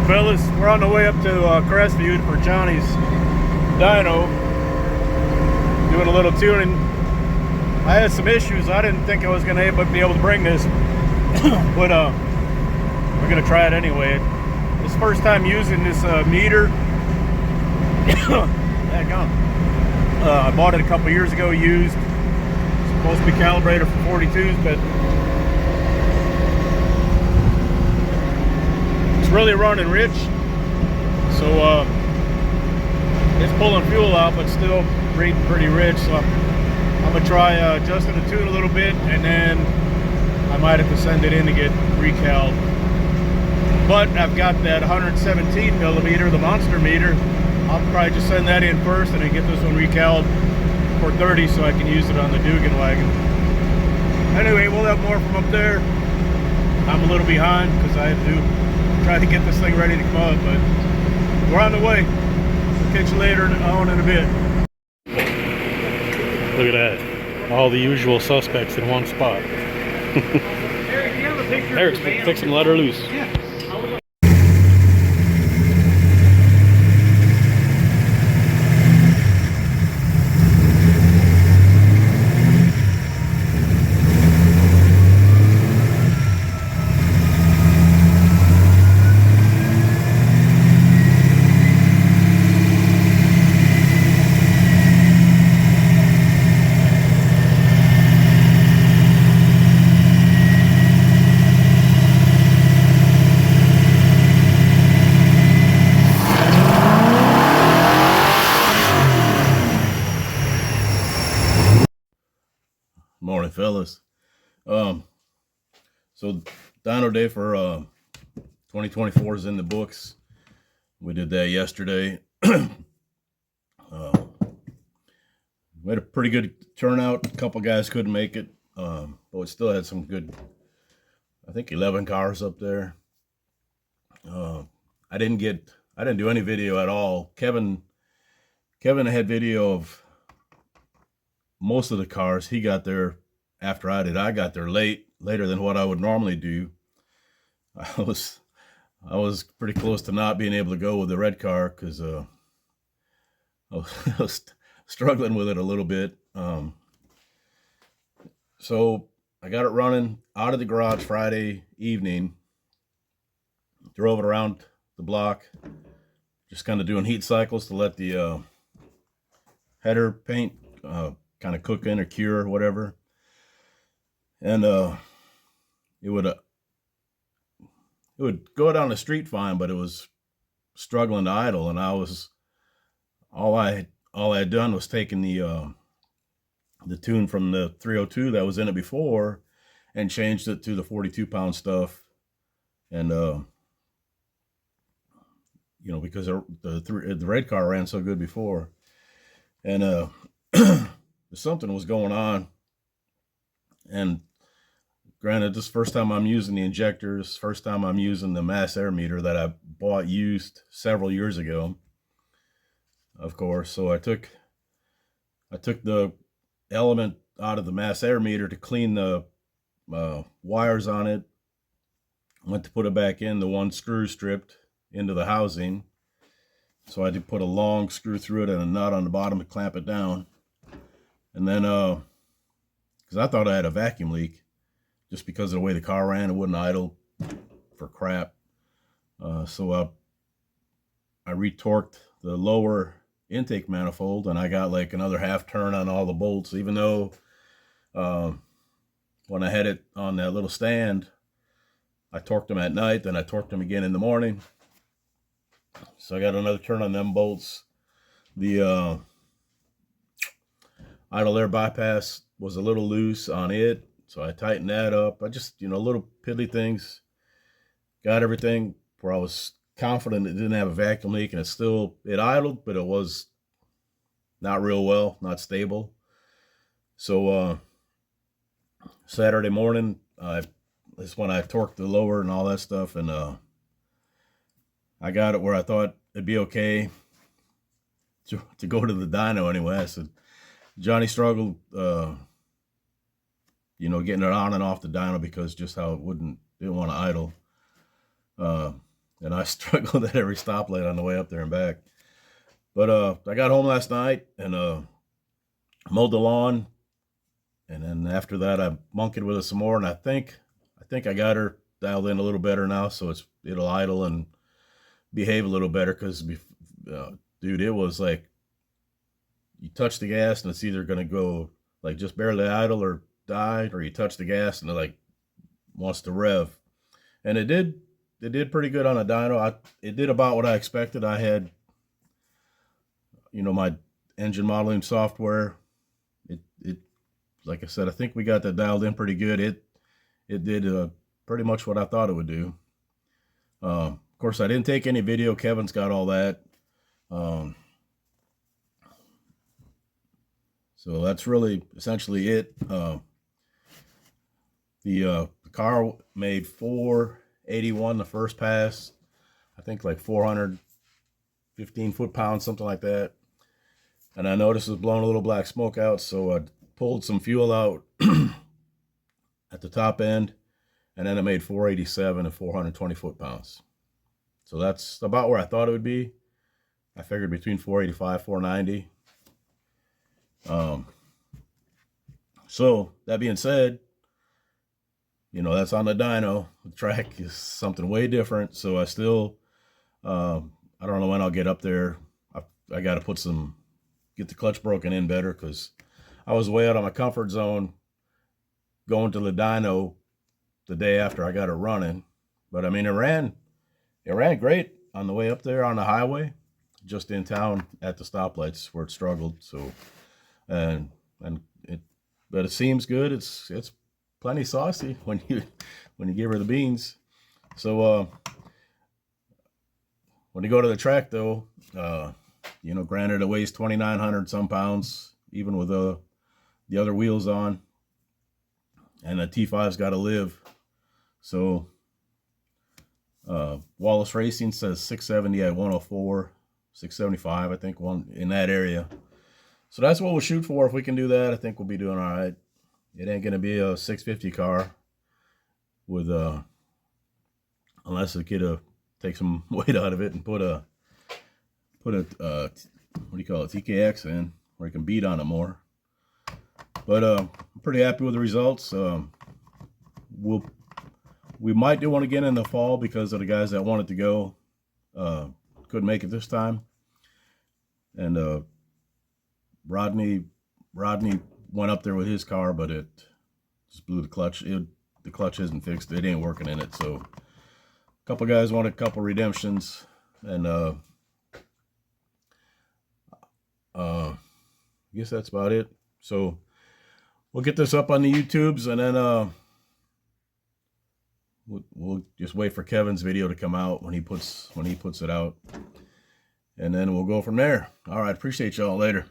Morning, fellas. We're on the way up to Crestview for Johnny's dyno, doing a little tuning. I had some issues. I didn't think I was going to be able to bring this, but we're going to try it anyway. It's the first time using this meter. I bought it a couple years ago used. It's supposed to be calibrated for 42s, but really running rich, so it's pulling fuel out, but still reading pretty rich. So I'm gonna try adjusting the tune a little bit, and then I might have to send it in to get recaled. But I've got that 117 millimeter, the monster meter. I'll probably just send that in first, and then get this one recaled for 30, so I can use it on the Dugan wagon. Anyway, we'll have more from up there. I'm a little behind because I had to try to get this thing ready to come out, but we're on the way. We'll catch you later on in a bit. Look at that. All the usual suspects in one spot. Eric's fixing to let her loose. Yeah. Morning, fellas. So dyno day for 2024 is in the books. We did that yesterday. We had a pretty good turnout. A couple guys couldn't make it, but we still had some good, I think 11 cars up there. I didn't do any video at all. Kevin had video of most of the cars. He got there after I did. I got there later than what I would normally do. I was pretty close to not being able to go with the red car because I was struggling with it a little bit. So I got it running out of the garage Friday evening, drove it around the block, just kind of doing heat cycles to let the header paint kind of cook in or cure or whatever. And it would go down the street fine, but it was struggling to idle, and all I had done was taken the tune from the 302 that was in it before and changed it to the 42-pound stuff. And you know, because the red car ran so good before, and something was going on. And granted, this is the first time I'm using the injectors, first time I'm using the mass air meter that I bought used several years ago, of course. So I took the element out of the mass air meter to clean the wires on it. Went to put it back in, the one screw stripped into the housing. So I had to put a long screw through it and a nut on the bottom to clamp it down. And then, because I thought I had a vacuum leak, just because of the way the car ran, it wouldn't idle for crap. So I retorqued the lower intake manifold, and I got like another half turn on all the bolts, even though when I had it on that little stand, I torqued them at night, then I torqued them again in the morning. So I got another turn on them bolts. The idle air bypass was a little loose on it, so I tightened that up. I just, little piddly things. Got everything where I was confident it didn't have a vacuum leak, and it idled, but it was not real well, not stable. So Saturday morning, that's when I torqued the lower and all that stuff, and I got it where I thought it'd be okay to go to the dyno anyway. I said, Johnny struggled, getting it on and off the dyno because just how it didn't want to idle. and I struggled at every stoplight on the way up there and back. But I got home last night and mowed the lawn, and then after that I monkeyed with it some more, and I think I got her dialed in a little better now, so it'll idle and behave a little better. Because dude, it was like you touch the gas and it's either gonna go like just barely idle or die, or you touch the gas and it like wants to rev. And it did pretty good on a dyno. It did about what I expected. I had, my engine modeling software. It like I said, I think we got that dialed in pretty good. It did pretty much what I thought it would do. Of course, I didn't take any video. Kevin's got all that. So that's really essentially it. The car made 481 the first pass. I think like 415 foot-pounds, something like that. And I noticed it was blowing a little black smoke out, so I pulled some fuel out at the top end, and then it made 487 and 420 foot-pounds. So that's about where I thought it would be. I figured between 485, 490. So that being said, that's on the dyno. The track is something way different. So I still, I don't know when I'll get up there. I got to get the clutch broken in better, because I was way out of my comfort zone going to the dyno the day after I got it running. But I mean, it ran great on the way up there on the highway, just in town at the stoplights where it struggled. So, but it seems good. It's plenty saucy when you give her the beans. So when you go to the track though, granted it weighs 2,900 some pounds, even with the other wheels on, and the T5's got to live. So Wallace Racing says 670 at 104, 675, I think, one in that area. So that's what we'll shoot for. If we can do that, I think we'll be doing all right. It ain't gonna be a 650 car with unless the kid takes some weight out of it and put a what do you call it, TKX in, where he can beat on it more. But I'm pretty happy with the results. We might do one again in the fall, because of the guys that wanted to go couldn't make it this time. And Rodney went up there with his car, but it just blew the clutch. The clutch isn't fixed. It ain't working in it. So a couple guys wanted a couple redemptions, and I guess that's about it. So we'll get this up on the YouTubes, and then we'll just wait for Kevin's video to come out when he puts it out, and then we'll go from there. All right, appreciate y'all. Later.